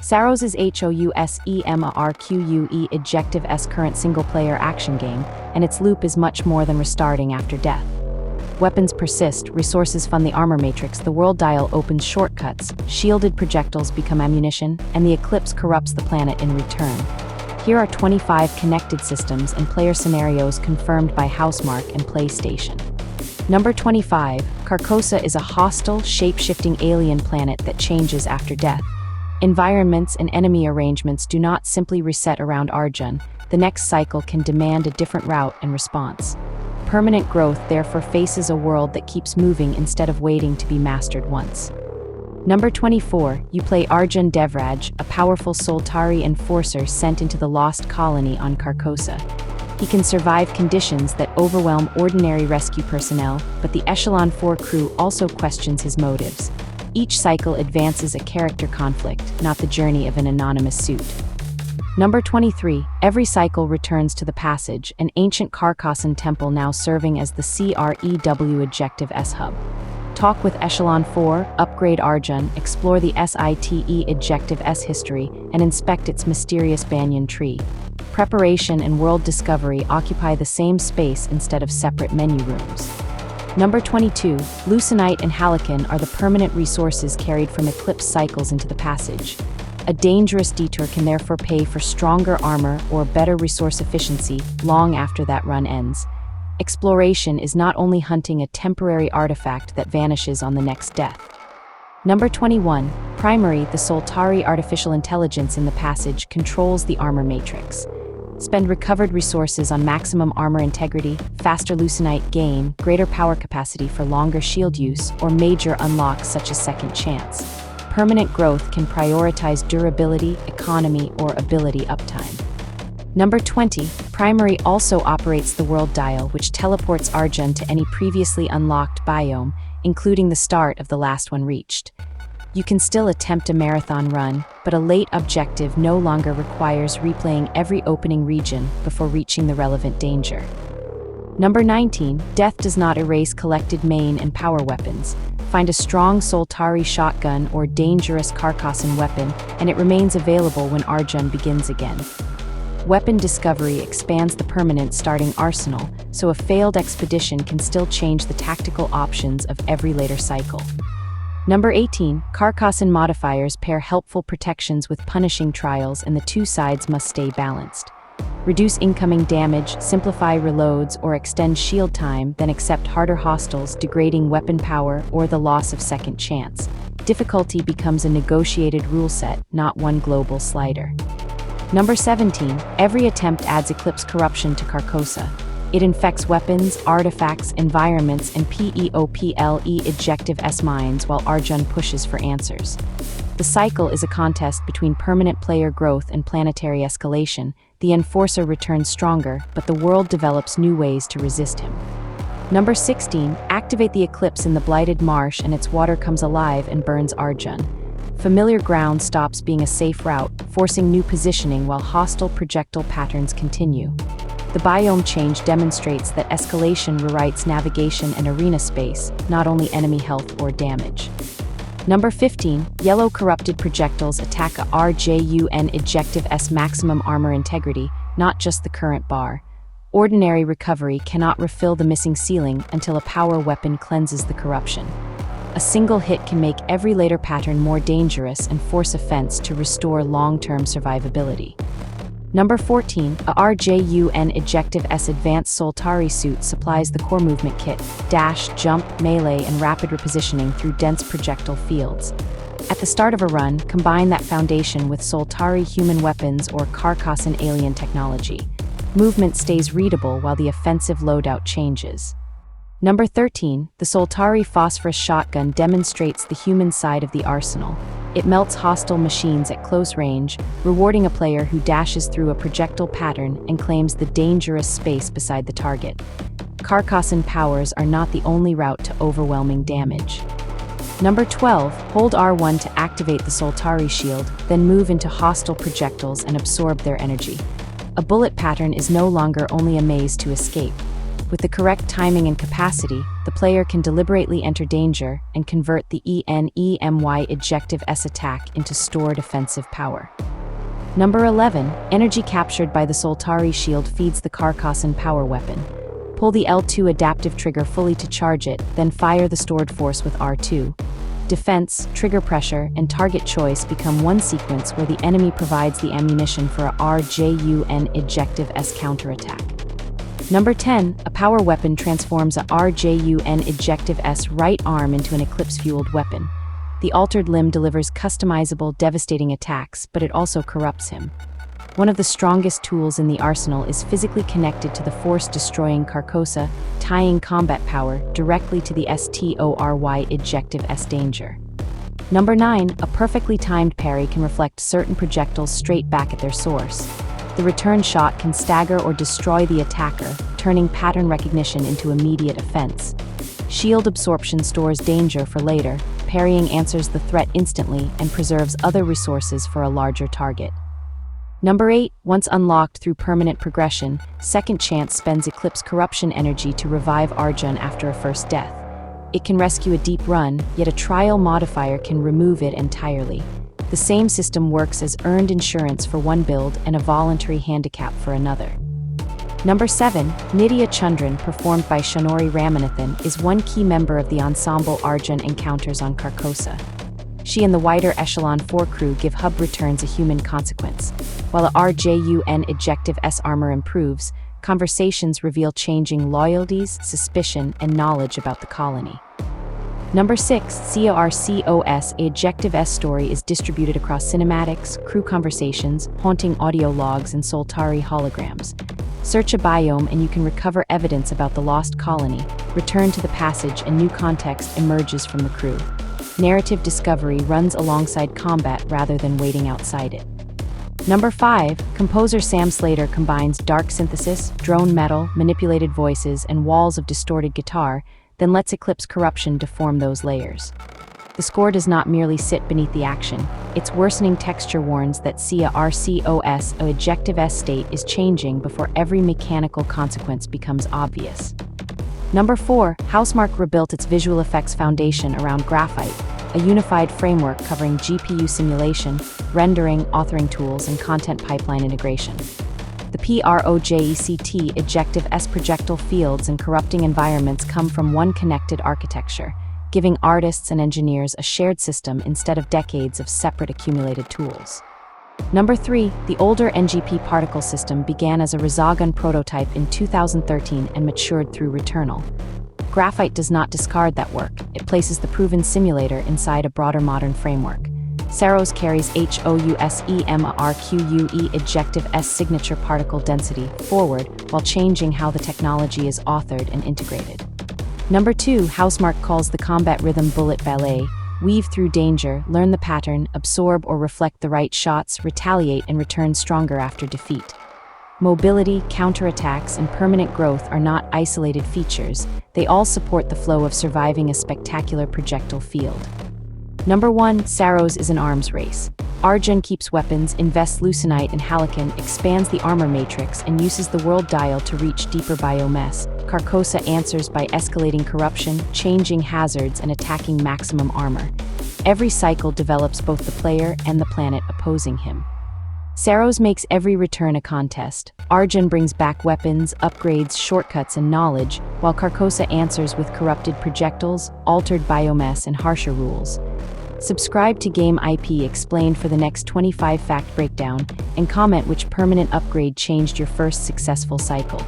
SAROS' Housemarque Ejective S current single-player action game, and its loop is much more than restarting after death. Weapons persist, resources fund the armor matrix, the world dial opens shortcuts, shielded projectiles become ammunition, and the Eclipse corrupts the planet in return. Here are 25 connected systems and player scenarios confirmed by Housemarque and PlayStation. Number 25, Carcosa is a hostile, shape-shifting alien planet that changes after death. Environments and enemy arrangements do not simply reset around Arjun. The next cycle can demand a different route and response. Permanent growth therefore faces a world that keeps moving instead of waiting to be mastered once. Number 24, you play Arjun Devraj, a powerful Soltari enforcer sent into the lost colony on Carcosa. He can survive conditions that overwhelm ordinary rescue personnel, but the Echelon 4 crew also questions his motives. Each cycle advances a character conflict, not the journey of an anonymous suit. Number 23, every cycle returns to the passage, an ancient Carcosan temple now serving as the CREW Ejective S hub. Talk with Echelon 4, upgrade Arjun, explore the SITE Ejective S history, and inspect its mysterious banyan tree. Preparation and world discovery occupy the same space instead of separate menu rooms. Number 22, Lucenite and Halcyon are the permanent resources carried from Eclipse cycles into the passage. A dangerous detour can therefore pay for stronger armor or better resource efficiency long after that run ends. Exploration is not only hunting a temporary artifact that vanishes on the next death. Number 21, Primary, the Soltari artificial intelligence in the passage, controls the armor matrix. Spend recovered resources on maximum armor integrity, faster Lucenite gain, greater power capacity for longer shield use, or major unlocks such as second chance. Permanent growth can prioritize durability, economy, or ability uptime. Number 20, Primary also operates the world dial, which teleports Arjun to any previously unlocked biome, including the start of the last one reached. You can still attempt a marathon run, but a late objective no longer requires replaying every opening region before reaching the relevant danger. Number 19, Death does not erase collected main and power weapons. Find a strong Soltari shotgun or dangerous Carcosan weapon, and it remains available when Arjun begins again. Weapon discovery expands the permanent starting arsenal, so a failed expedition can still change the tactical options of every later cycle. Number 18, Carcosan modifiers pair helpful protections with punishing trials, and the two sides must stay balanced. Reduce incoming damage, simplify reloads, or extend shield time, then accept harder hostiles, degrading weapon power, or the loss of second chance. Difficulty becomes a negotiated rule set, not one global slider. Number 17, every attempt adds Eclipse corruption to Carcosa. It infects weapons, artifacts, environments, and PEOPLE Ejective S mines while Arjun pushes for answers. The cycle is a contest between permanent player growth and planetary escalation. The Enforcer returns stronger, but the world develops new ways to resist him. Number 16, activate the Eclipse in the Blighted Marsh and its water comes alive and burns Arjun. Familiar ground stops being a safe route, forcing new positioning while hostile projectile patterns continue. The biome change demonstrates that escalation rewrites navigation and arena space, not only enemy health or damage. Number 15, yellow corrupted projectiles attack a RJUN Ejective S maximum armor integrity, not just the current bar. Ordinary recovery cannot refill the missing ceiling until a power weapon cleanses the corruption. A single hit can make every later pattern more dangerous and force offense to restore long-term survivability. Number 14, a RJUN Ejective S Advanced Soltari suit supplies the core movement kit, dash, jump, melee, and rapid repositioning through dense projectile fields. At the start of a run, combine that foundation with Soltari human weapons or Carcosan alien technology. Movement stays readable while the offensive loadout changes. Number 13, the Soltari Phosphorus Shotgun demonstrates the human side of the arsenal. It melts hostile machines at close range, rewarding a player who dashes through a projectile pattern and claims the dangerous space beside the target. Carcosan powers are not the only route to overwhelming damage. Number 12, hold R1 to activate the Soltari shield, then move into hostile projectiles and absorb their energy. A bullet pattern is no longer only a maze to escape. With the correct timing and capacity, the player can deliberately enter danger and convert the ENEMY ejective S attack into stored offensive power. Number 11. Energy captured by the Soltari shield feeds the Carcosan power weapon. Pull the L2 adaptive trigger fully to charge it, then fire the stored force with R2. Defense, trigger pressure, and target choice become one sequence where the enemy provides the ammunition for a RJUN ejective S counterattack. Number 10. A power weapon transforms a RJUN ejective S right arm into an Eclipse-fueled weapon. The altered limb delivers customizable, devastating attacks, but it also corrupts him. One of the strongest tools in the arsenal is physically connected to the force-destroying Carcosa, tying combat power directly to the STORY ejective S danger. Number 9. A perfectly timed parry can reflect certain projectiles straight back at their source. The return shot can stagger or destroy the attacker, turning pattern recognition into immediate offense. Shield absorption stores danger for later, parrying answers the threat instantly and preserves other resources for a larger target. Number 8. Once unlocked through permanent progression, Second Chance spends Eclipse corruption energy to revive Arjun after a first death. It can rescue a deep run, yet a trial modifier can remove it entirely. The same system works as earned insurance for one build and a voluntary handicap for another. Number 7. Nidya Chundran, performed by Shonori Ramanathan, is one key member of the ensemble Arjun encounters on Carcosa. She and the wider Echelon 4 crew give hub returns a human consequence. While a RJUN ejective S armor improves, conversations reveal changing loyalties, suspicion, and knowledge about the colony. Number 6. SAROS, a ejective S story is distributed across cinematics, crew conversations, haunting audio logs, and Soltari holograms. Search a biome and you can recover evidence about the lost colony, return to the passage, and new context emerges from the crew. Narrative discovery runs alongside combat rather than waiting outside it. Number 5. Composer Sam Slater combines dark synthesis, drone metal, manipulated voices, and walls of distorted guitar, then lets Eclipse corruption deform those layers. The score does not merely sit beneath the action, its worsening texture warns that SAROS, a ejective S state, is changing before every mechanical consequence becomes obvious. Number 4. Housemarque rebuilt its visual effects foundation around Graphite, a unified framework covering GPU simulation, rendering, authoring tools, and content pipeline integration. The PROJECT ejective S projectile fields and corrupting environments come from one connected architecture, giving artists and engineers a shared system instead of decades of separate accumulated tools. Number 3. The older NGP particle system began as a Resogun prototype in 2013 and matured through Returnal. Graphite does not discard that work, it places the proven simulator inside a broader modern framework. SAROS carries HOUSEMARQUE ejective S signature particle density forward while changing how the technology is authored and integrated. Number 2. Housemarque calls the combat rhythm bullet ballet. Weave through danger, learn the pattern, absorb or reflect the right shots, retaliate and return stronger after defeat. Mobility, counterattacks, and permanent growth are not isolated features, they all support the flow of surviving a spectacular projectile field. Number 1. SAROS is an arms race. Arjun keeps weapons, invests Lucenite and Halcyon, expands the armor matrix, and uses the world dial to reach deeper biomass. Carcosa answers by escalating corruption, changing hazards, and attacking maximum armor. Every cycle develops both the player and the planet opposing him. SAROS makes every return a contest. Arjun brings back weapons, upgrades, shortcuts, and knowledge, while Carcosa answers with corrupted projectiles, altered biomass, and harsher rules. Subscribe to Game IP Explained for the next 25 fact breakdown, and comment which permanent upgrade changed your first successful cycle.